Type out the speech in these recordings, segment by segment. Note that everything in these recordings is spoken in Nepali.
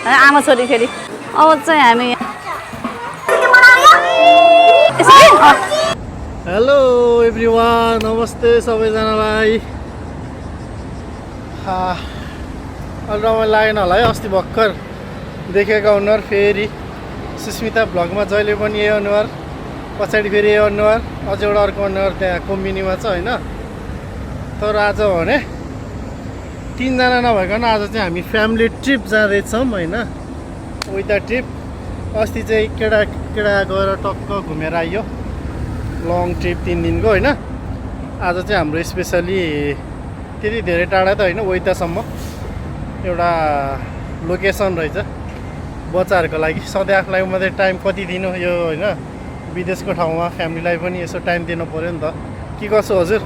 आमा छोरी फेरि अब चाहिँ हामी हेलो एभ्रिवान, नमस्ते सबैजनालाई। अलि रमाइलो लागेन होला है अस्ति भर्खर देखेको अनुहार फेरि सुस्मिता भ्लगमा जहिले पनि यही अनुहार, पछाडि फेरि यही अनुहार, अझ एउटा अर्को अनुहार त्यहाँ कोम्बिनीमा छ होइन। तर आज भने 3 जना नभइकन आज चाहिँ हामी फ्यामिली ट्रिप जाँदैछौँ होइन, उता ट्रिप। अस्ति चाहिँ केटा गएर टक्क घुमेर आइयो, लङ ट्रिप 3 दिनको होइन। आज चाहिँ हाम्रो स्पेसली त्यति धेरै टाढा त होइन, वैतासम्म एउटा लोकेसन रहेछ बच्चाहरूको लागि। सधैँ आफूलाई मात्रै टाइम कति दिनु यो होइन, विदेशको ठाउँमा फ्यामिलीलाई पनि यसो टाइम दिनु पऱ्यो नि त। के कसो हजुर,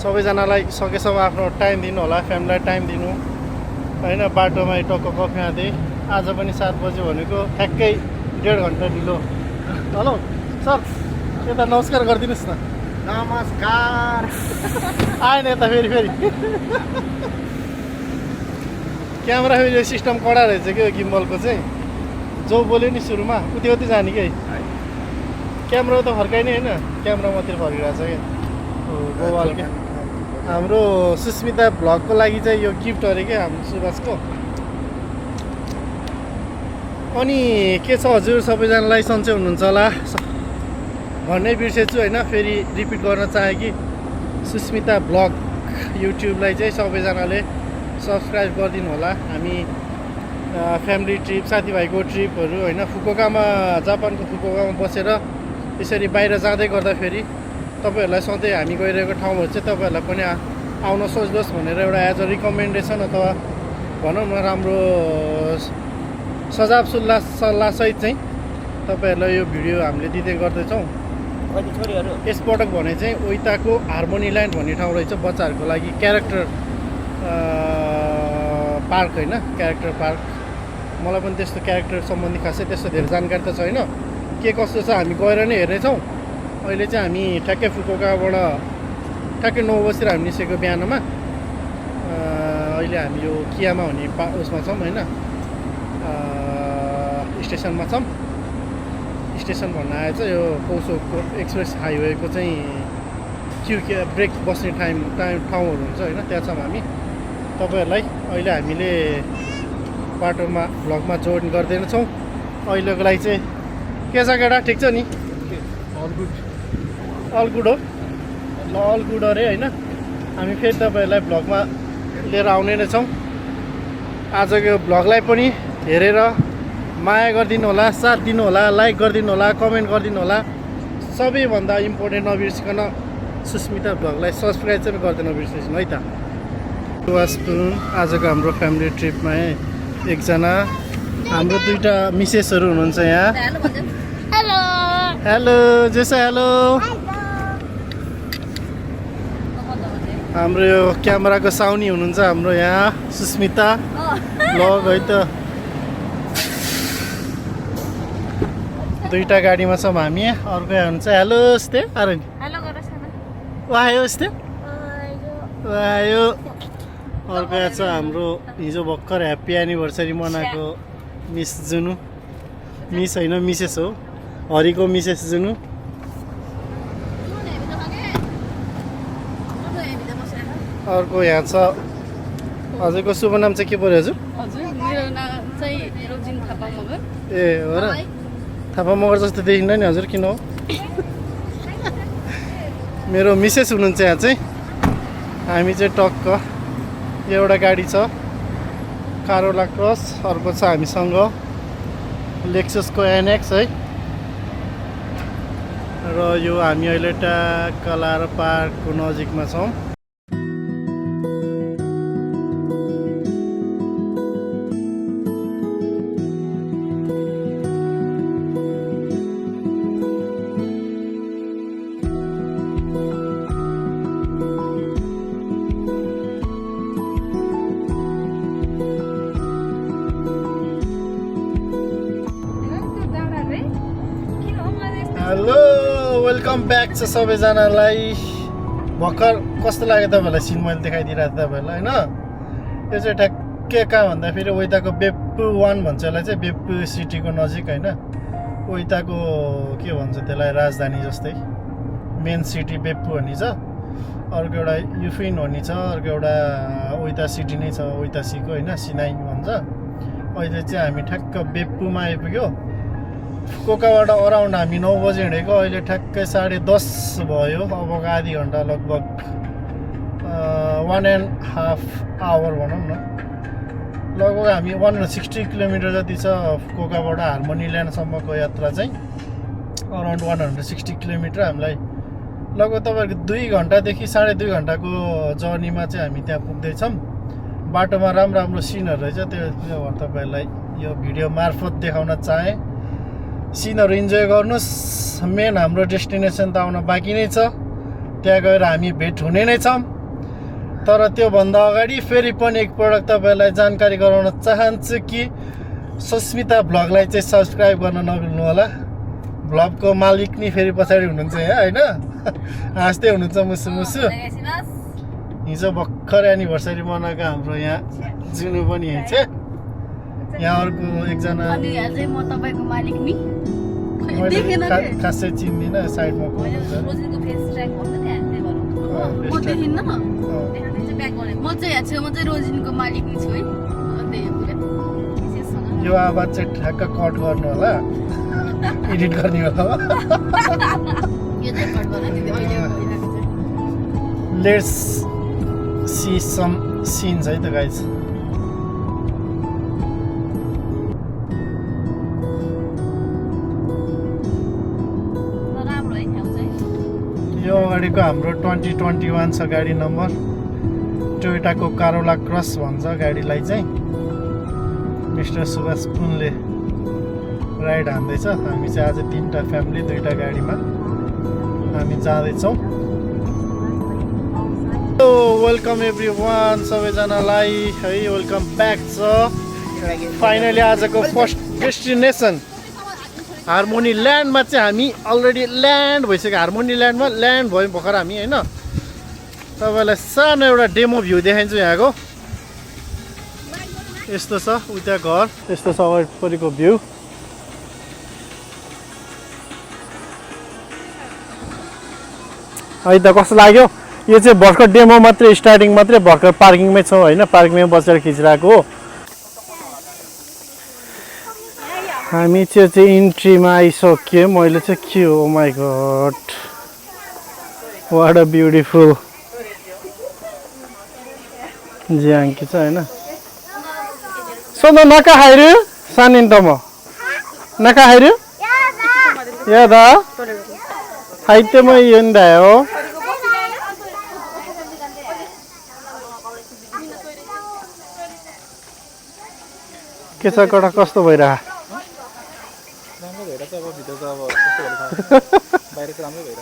सबैजनालाई सकेसम्म आफ्नो टाइम दिनु होला, फ्यामिलीलाई टाइम दिनु होइन। बाटोमा टक्क कफी खाँदै आज पनि 7 बज्यो भनेको ठ्याक्कै 1.5 घन्टा ढिलो। हेलो सर, यता नमस्कार गरिदिनुहोस् न। नमस्कार। आएन यता फेरि क्यामेरा फेरि सिस्टम कडा रहेछ क्या गिम्बलको चाहिँ। जो बोल्यो नि सुरुमा उति जाने कि क्यामेरा त फर्काइने होइन, क्यामेरा मात्रै फर्किरहेको छ क्या गोवाल क्या। हाम्रो सुस्मिता भ्लगको लागि चाहिँ यो गिफ्ट अरे क्या हाम्रो सुभाषको। अनि के छ हजुर, सबैजनालाई सन्चै हुनुहुन्छ होला भन्नै बिर्सेछु होइन। फेरि रिपिट गर्न चाहेँ कि सुस्मिता भ्लग युट्युबलाई चाहिँ सबैजनाले सब्सक्राइब गरिदिनु होला। हामी फ्यामिली ट्रिप, साथीभाइको ट्रिपहरू होइन, फुकुओकामा, जापानको फुकुओकामा बसेर यसरी बाहिर जाँदै गर्दाखेरि तपाईँहरूलाई सधैँ हामी गइरहेको ठाउँहरू चाहिँ तपाईँहरूलाई पनि आउन सोच्दोस् भनेर एउटा एज अ रिकमेन्डेसन अथवा भनौँ न राम्रो सल्लाहसहित चाहिँ तपाईँहरूलाई यो भिडियो हामीले दिँदै गर्दैछौँ। यसपटक भने चाहिँ ओइताको हार्मोनी ल्यान्ड भन्ने ठाउँ रहेछ बच्चाहरूको लागि, क्यारेक्टर पार्क होइन, क्यारेक्टर पार्क। मलाई पनि त्यस्तो क्यारेक्टर सम्बन्धी खासै त्यस्तो धेरै जानकारी त छैन, के कस्तो छ हामी गएर नै हेर्नेछौँ। अहिले चाहिँ हामी ठ्याक्कै फुकुओकाबाट ठ्याक्कै 9 बजीतिर हामी निस्केको बिहानमा। अहिले हामी यो कियामा हुने उसमा छौँ होइन, स्टेसनमा छौँ। स्टेसन भन्न आएछ यो पोसोको एक्सप्रेस हाइवेको चाहिँ ब्रेक बस्ने ठाउँहरू हुन्छ होइन, त्यहाँ छौँ हामी। तपाईँहरूलाई अहिले हामीले बाटोमा भ्लगमा जोइन गर्दैनछौँ। अहिलेको लागि चाहिँ के छ केटा, ठिक छ नि? अल गुड हो ल, अल गुड अरे होइन। हामी फेरि तपाईँहरूलाई भ्लगमा लिएर आउने नै छौँ। आजको भ्लगलाई पनि हेरेर माया गरिदिनु होला, साथ दिनु होला, लाइक गरिदिनु होला, कमेन्ट गरिदिनु होला। सबैभन्दा इम्पोर्टेन्ट नबिर्सिकन सुस्मिता भ्लगलाई सब्सक्राइब चाहिँ गर्दै नबिर्सिनु है त। आजको हाम्रो फ्यामिली ट्रिपमा एकजना हाम्रो 2टा मिसेसहरू हुनुहुन्छ यहाँ। हेलो जेसा, हेलो। हाम्रो यो क्यामेराको साउनी हुनुहुन्छ हाम्रो यहाँ सुस्मिता भ्लग है त। 2टा गाडीमा छौँ हामी, अर्को यहाँ हुनुहुन्छ। हेलो स्ते आरो नि आयो स्ते आयो। अर्को यहाँ छ हाम्रो हिजो भर्खर ह्याप्पी एनिभर्सरी मनाएको मिस जुनु, मिस होइन मिसेस हो, हरिको मिसेस जुनु। अर्को यहाँ छ हजुरको शुभ नाम चाहिँ के पऱ्यो हजुर? मेरो नाम चाहिँ रोजिन थापा मगर। ए हो र, थापा मगर जस्तो देखिन्न नि हजुर, किन हो? मेरो मिसेस हुनुहुन्छ यहाँ चाहिँ। हामी चाहिँ टक्क एउटा गाडी छ कारोला क्रस, अर्को छ हामीसँग लेक्ससको एनएक्स है। र यो हामी अहिले ट्याक्क लाएर पार्कको नजिकमा छौँ। हेलो, वेलकम ब्याक छ सबैजनालाई। भर्खर कस्तो लाग्यो तपाईँहरूलाई सिन मैले देखाइदिइरहेको थिएँ तपाईँहरूलाई होइन। यो चाहिँ ठ्याक्कै कहाँ भन्दाखेरि उताको बेप्पु 1 भन्छ यसलाई चाहिँ बेप्पु सिटीको नजिक होइन उताको के भन्छ त्यसलाई राजधानी जस्तै मेन सिटी बेप्पु भन्ने छ अर्को एउटा युफिन भन्ने छ अर्को एउटा उता सिटी नै छ उता सीको होइन सिनाई भन्छ अहिले चाहिँ हामी ठ्याक्क बेप्पुमा आइपुग्यो फुकुओकाबाट अराउन्ड हामी 9 बजे हिँडेको अहिले ठ्याक्कै 10:30 भयो अबको आधी घन्टा लगभग 1.5 आवर भनौँ न लगभग हामी 160 किलोमिटर जति छ फुकुओकाबाट हार्मोनी ल्यान्डसम्मको यात्रा चाहिँ अराउन्ड 160 किलोमिटर हामीलाई लगभग तपाईँहरूको 2 घन्टादेखि 2.5 घन्टाको जर्नीमा चाहिँ हामी त्यहाँ पुग्दैछौँ बाटोमा राम्रो सिनहरू रहेछ त्यो तपाईँहरूलाई यो भिडियो मार्फत देखाउन चाहेँ सिनहरू इन्जोय गर्नुहोस् मेन हाम्रो डेस्टिनेसन त आउन बाँकी नै छ त्यहाँ गएर हामी भेट हुने नै छौँ तर त्योभन्दा अगाडि फेरि पनि एकपटक तपाईँहरूलाई जानकारी गराउन चाहन्छु कि सुस्मिता भ्लगलाई चाहिँ सब्सक्राइब गर्न नभुल्नु होला भ्लगको मालिक नि फेरि पछाडि हुनुहुन्छ यहाँ होइन हाँस्दै हुनुहुन्छ मुसु हिजो भर्खर एनिभर्सरी मनाएको हाम्रो यहाँ जुनु पनि यहीँ छ यहाँ अर्को एकजना म तपाईँको मालिक नि खासै चिन्दिनँ साइडमा म देखिन्न म चाहिँ यहाँ छेउमा चाहिँ रोजिनको मालिक नि छु है यो आवाज चाहिँ ठ्याक्क कट गर्नु होला एडिट गर्ने होला लेट्स सी सम सिन्स है त गाइज यो अगाडिको हाम्रो 2021 छ गाडी नम्बर टोयोटाको कारोला क्रस भन्छ गाडीलाई चाहिँ मिस्टर सुभाष कुनले राइड हान्दैछ हामी चाहिँ आज 3टा फ्यामिली 2टा गाडीमा हामी जाँदैछौँ वेलकम एभ्रिवान सबैजनालाई है वेलकम ब्याक छ फाइनली आजको फर्स्ट डेस्टिनेसन हार्मोनी ल्यान्डमा चाहिँ हामी अलरेडी ल्यान्ड भइसक्यो हार्मोनी ल्यान्डमा ल्यान्ड भयो भर्खर हामी होइन तपाईँलाई सानो एउटा डेमो भ्यू देखाइन्छु यहाँको यस्तो छ उता घर यस्तो छ वरिपरिको भ्यू है त कस्तो लाग्यो यो चाहिँ भर्खर डेमो मात्रै स्टार्टिङ मात्रै भर्खर पार्किङमै छौँ होइन पार्किङमै बसेर खिचिरहेको हो हामी चाहिँ इन्ट्रीमा आइसक्यो मैले चाहिँ के हो my god what a beautiful ज्याङ्की छ होइन सोध्नु नखाइरु सानिन त म नखाइरु यादा साहित्यमा यो नि हो के छ कटा कस्तो भइरह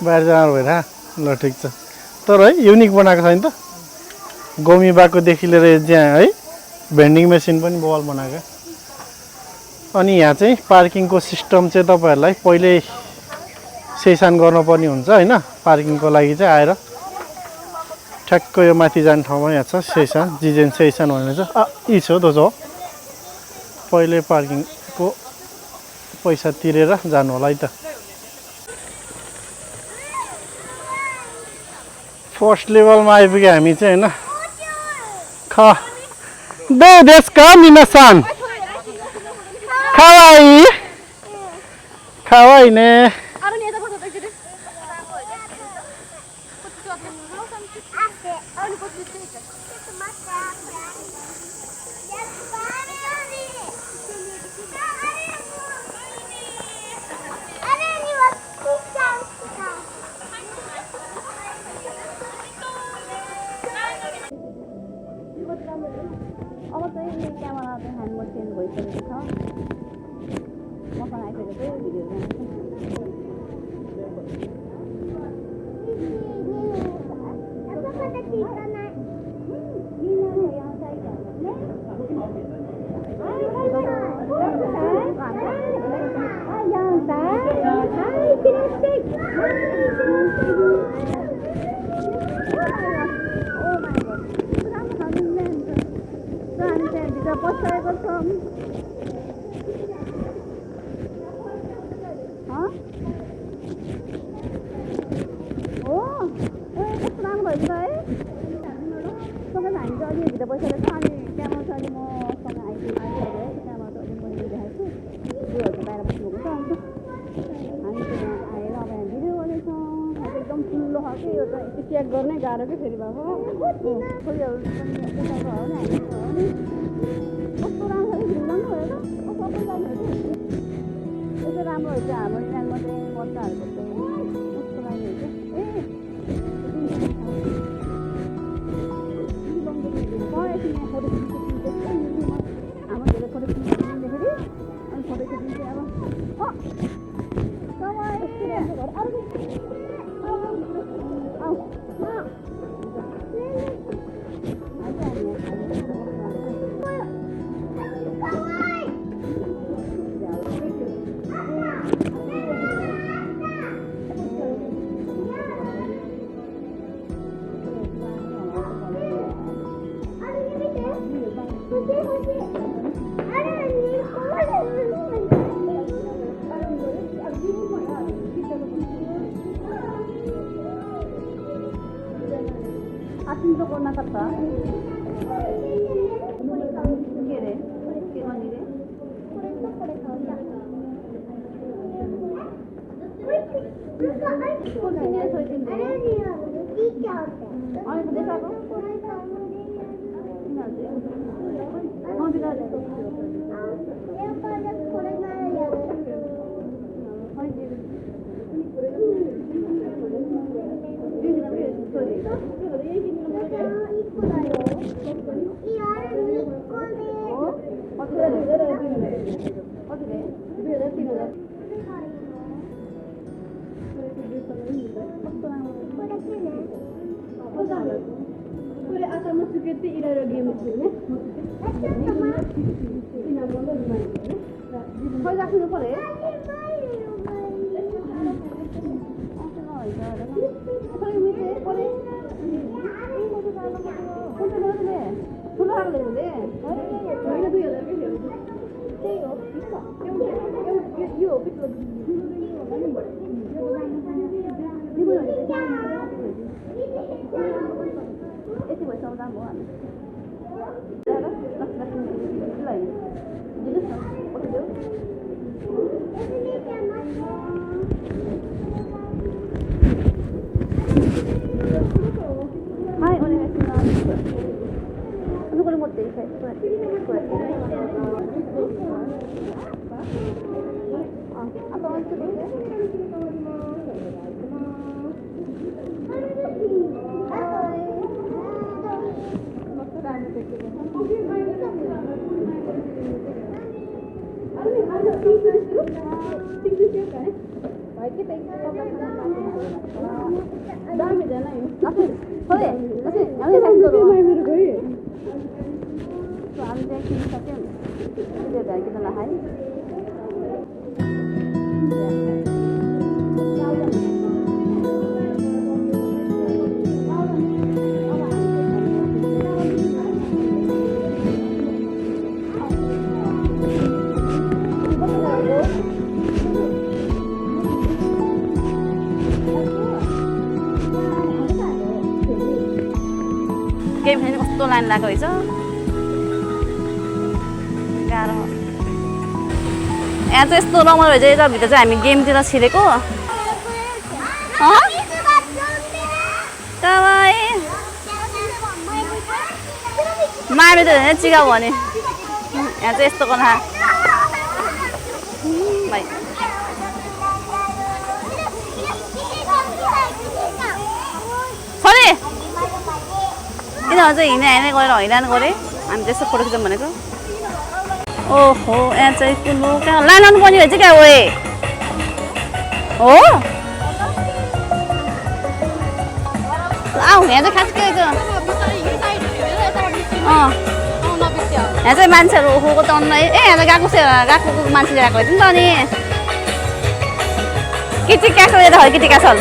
बाहिर जानु भइरह ल ठिक छ तर है युनिक बनाएको छ नि त गोमीबाकोदेखि लिएर त्यहाँ है भेन्डिङ मेसिन पनि बल बनाएको अनि यहाँ चाहिँ पार्किङको सिस्टम चाहिँ तपाईँहरूलाई पहिल्यै सेसन गर्नुपर्ने हुन्छ होइन पार्किङको लागि चाहिँ आएर ठ्याक्क यो माथि जाने ठाउँमा यहाँ छ सेसन जिजेन सेसन भनेर छ यी छ दो पहिले पार्किङको पैसा तिरेर जानु होला है त फर्स्ट लेभलमा आइपुग्यो हामी चाहिँ होइन दो देश का मिनासान खावाई खावाई ने अब चाहिँ क्यामेरा चाहिँ ह्यान्डमोड चेन्ज भइसकेको छ मसँग आइसकेको चाहिँ भिडियो त्यहाँ बसाएको छौँ हो कस्तो राम्रो भएछ है सबै हामी चाहिँ अलि भित्र बसेर छ अनि त्यहाँबाट चाहिँ अहिले मसँग आइसकेको है त्यहाँबाट अलि मैले देखाएको छु दुईहरूको बाहिर बस्नुभएको छ अन्त हामी त्यहाँ आएर अब यहाँ भिडियो गर्दैछौँ एकदम ठुलो खालको यो चाहिँ चेक गर्नै गाह्रो के फेरि भएको खोइहरू पनि यताको हो नि हामीको हो नि कस्तो राम्रो छ झुल्लाउनु भयो त सबै जानेहरू यसो राम्रो हुन्छ हाम्रो यहाँमा चाहिँ बच्चाहरूको चाहिँ कस्तो लाग्यो हाम्रो धेरै फोटो खिच्दाखेरि अनि फोटो खिच्नु चाहिँ 아침도 끝나갔다. 이게래? 이게 코스니에 서 있는데. 아니 근데 사고? Kore atama suketi irara game itu ne. Kau dah sudah kore? Kore mite kore. Kau dah le. Sudah le le. Mana tu ya dah ke? Yo, bisa. Yo, bisa. Esse vai ser o da boa. Hai, onegaishimasu. Kore motte ikai. A to once game खेल्ने कस्तो लाइन लागेको रहेछ गाह्रो यहाँ चाहिँ यस्तो रमाइलो रहेछ यता भित्र चाहिँ हामी गेमतिर छिरेको मार्ने त होइन चिगाउ भने यहाँ चाहिँ यस्तो कथा भाइ छोरी यिनीहरू चाहिँ हिँड्ने गरेर हैरान गरे हामी त्यस्तो फोटो खिचौँ भनेको ओहो यहाँ चाहिँ कुलो कहाँ लानु पर्ने भएछ क्या ओए हो आऊ यहाँ चाहिँ खास के यहाँ चाहिँ मान्छेहरू ओहोको त अन्ना ए यहाँ त गएको मान्छे गएको थियो नि त अनि किटी क्यासल यता हो किटी क्यासल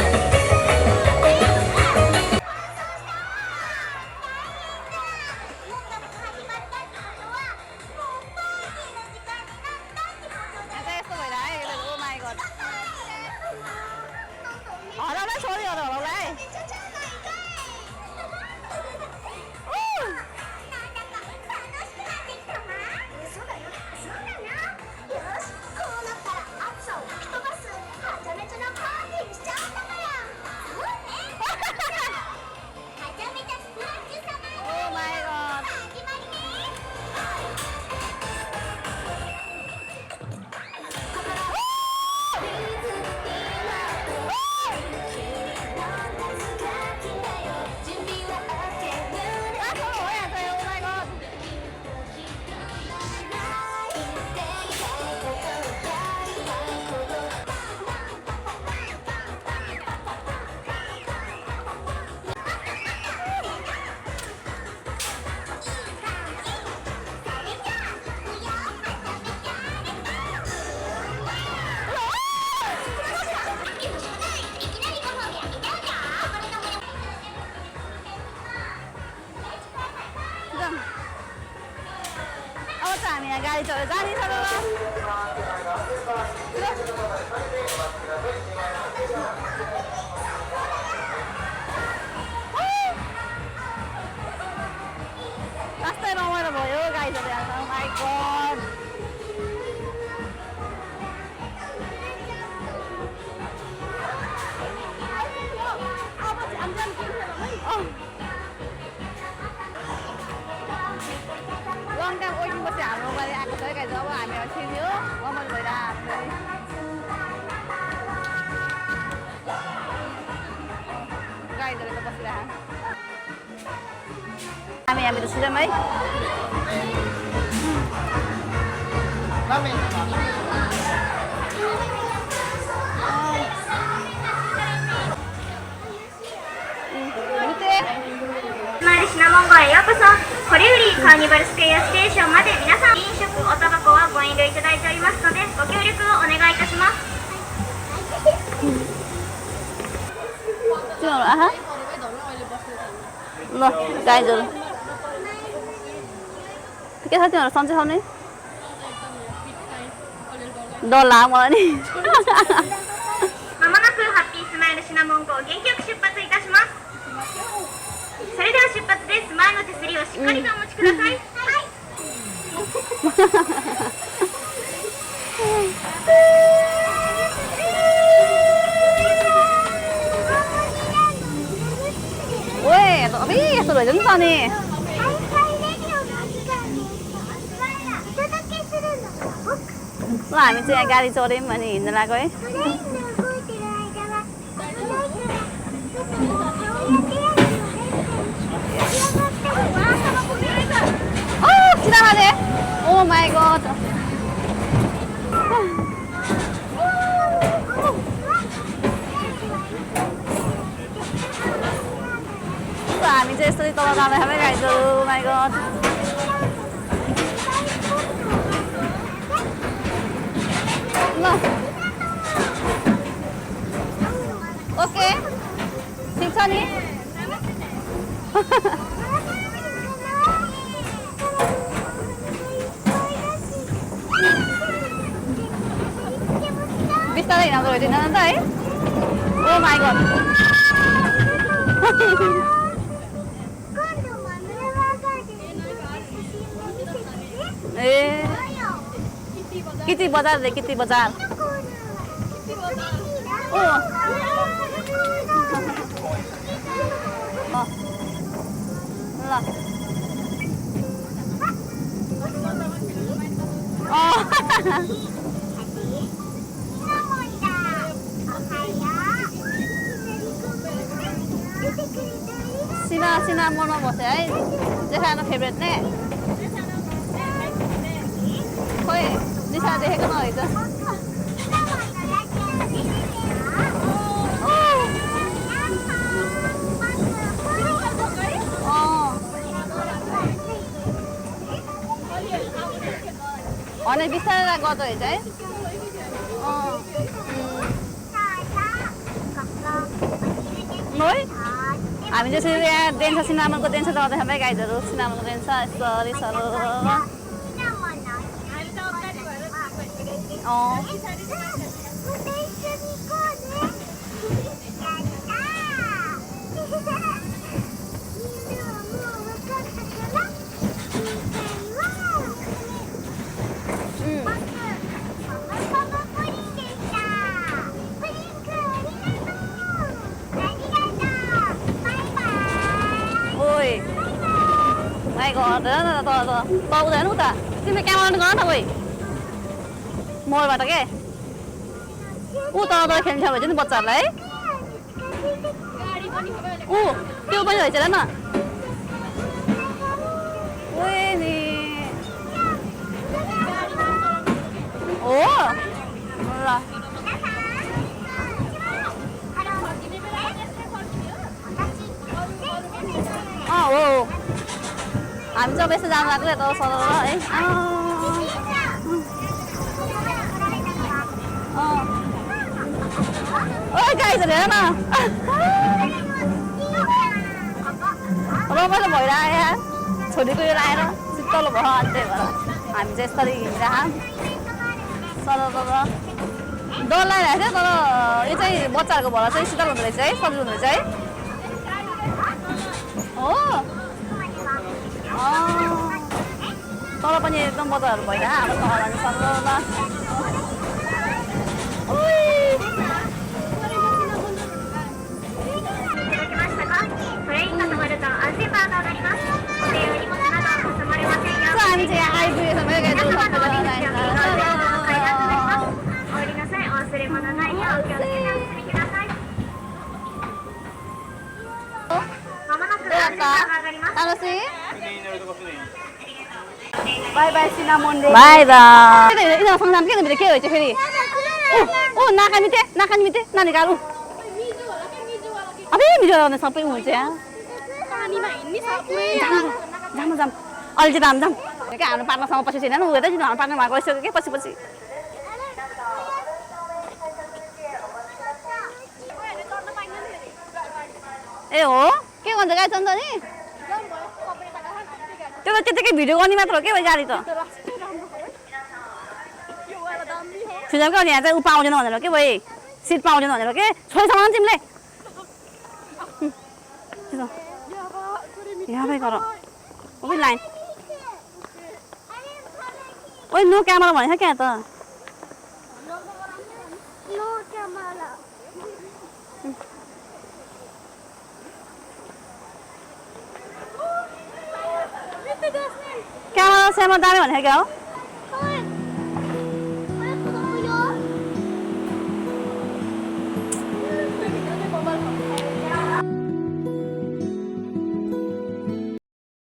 चाहिँ हामी यहाँ गाडी चढेर जाने छ कस्तै रमाइलो भयो गाडी चढेर जाँदा my God long time waiting पछि हाम्रो गाडी आएको छ गाडी जब हामीहरू छिर्यो रमाइलो भइरहेको गाडी चढेर बसिरहेको हामी त छिर्यौँ हैシナモン号へようこそ。これよりカーニバルスクエアステーションまで皆さん飲食おタバコはご遠慮いただいておりますのでご協力をお願いいたします。 Chưa nữa hả? Rồi, gai rồi. Cái thứ là xong chưa không đi? Đồ làm rồi đi. まもなくハッピースマイルシナモン号元気よく出発いたします。それでは出発です。前の手すりをしっかりとお持ちください。はい。Ui, tụi biết sao rồi đứng con nè. Lại mình chơi ga đi cho đi mà nhìn là coi. Oh, 지나가네. Oh my god. हामी चाहिँ यसरी तल जाँदै खाँदै गाइजहरू माइ गड ल ओके ठिक छ नि बिस्तारै हिँड्नु गइदिन नि त है ओ माइ गड किती बजार रे किती बजार ओ ल सिना सिना मनमा बस्यो है जेठानो फेभरेट ने खोइ दिशा देखेको नभए त अनि बिस्तारै गर्दो रहेछ है हामी चाहिँ यहाँ देन्छ सिनामनको देन्छ चढ्दै खाँदै गाइजहरू सिनामनको देन्छ सरी सर त हुँदैन उता तिमीले क्यामेरा गर न कोही मोबाइलबाट के ऊ तल खेल्छ भने नि बच्चाहरूलाई है ऊ त्यो पनि रहेछ न नि हो ल हो हामी चाहिँ बेसी जानु लाग्यो त सर है ओइ गाइजहरू हेर न रमाइलो भइरहेको यहाँ छोरीको यो लाएर शीतल भयो अनि त्यही भएर हामी चाहिँ यसरी हिँडिरह सर डर लागिरहेको थियो तर यो चाहिँ बच्चाहरूको भएर चाहिँ शीतल हुँदो रहेछ है सजिलो हुँदो रहेछ है हो तर पनि एकदम बच्चाहरू भएन हाम्रो सँगै हामी चाहिँ आइपुगेको बाई बाई सिनामोनले बाई बाई यिनीहरूसँग जानु के रहेछ फेरि ओ नाका मिते नानी गाह्रो अबे मिजो गर्ने सबै हुन्छ यहाँ जाम अहिले चाहिँ जाम क्या हाम्रो पार्टनरसँग पछि छैन उ हेर्दै हाम्रो पार्टनमा गइसक्यो कि पछि ए हो के भन्छ गाई चन्द नि त्यो त त्यतिकै भिडियो गर्ने मात्र हो के भाइ गाडी त सुझाव के यहाँ चाहिँ ऊ पाउँदैन भनेर के भाइ सिट पाउँदैन भनेर के छोरीसँग तिमीले यहाँ भाइ गर ओ लाइन ओइ नो क्यामेरा भनेको क्या त क्यामेरा स्यामेरा दामी भनेको क्या हो